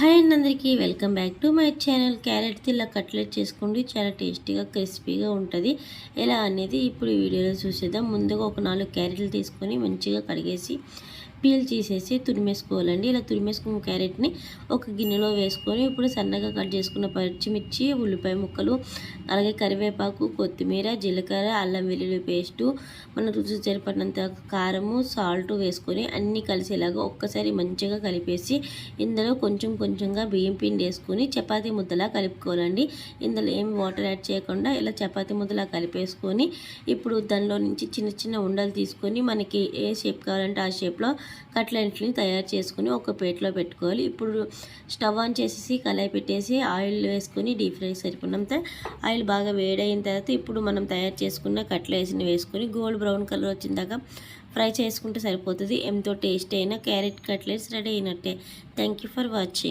Hi అండి, అందరికీ welcome back to my channel. క్యారెట్తో ఇలా కట్లెట్ చేసుకోండి, చాలా టేస్టీగా క్రిస్పీగా ఉంటుంది. ఎలా అనేది ఇప్పుడు ఈ వీడియోలో చూసేద్దాం. ముందుగా ఒక 4 క్యారెట్లు తీసుకొని మంచిగా కడిగేసి పీల్ చేసేసి తురిమేసుకోవాలండి. ఇలా తురిమేసుకున్న క్యారెట్ని ఒక గిన్నెలో వేసుకొని ఇప్పుడు సన్నగా కట్ చేసుకున్న పచ్చిమిర్చి, ఉల్లిపాయ ముక్కలు, అలాగే కరివేపాకు, కొత్తిమీర, జీలకర్ర, అల్లం వెల్లుల్లి పేస్టు, మన రుచి సరిపడినంత కారము, సాల్ట్ వేసుకొని అన్నీ కలిసేలాగా ఒక్కసారి మంచిగా కలిపేసి ఇందులో కొంచెం కొంచెంగా బియ్యం పిండి వేసుకొని చపాతీ ముద్దలా కలుపుకోవాలండి. ఇందులో ఏం వాటర్ యాడ్ చేయకుండా ఇలా చపాతీ ముద్దలా కలిపేసుకొని ఇప్పుడు దానిలో నుంచి చిన్న చిన్న ఉండలు తీసుకొని మనకి ఏ షేప్ కావాలంటే ఆ షేప్లో కట్లెట్ని తయారు చేసుకొని ఒక ప్లేట్లో పెట్టుకోవాలి. ఇప్పుడు స్టవ్ ఆన్ చేసేసి కళాయి పెట్టేసి ఆయిల్ వేసుకొని డీప్ ఫ్రై సరిపడినంత ఆయిల్ బాగా వేడైన తర్వాత ఇప్పుడు మనం తయారు చేసుకున్న కట్లెట్స్ని వేసుకొని గోల్డ్ బ్రౌన్ కలర్ వచ్చిన దాకా ఫ్రై చేసుకుంటే సరిపోతుంది. ఎంతో టేస్ట్ అయిన క్యారెట్ కట్లెట్స్ రెడీ అయినట్టే. Thank you for watching.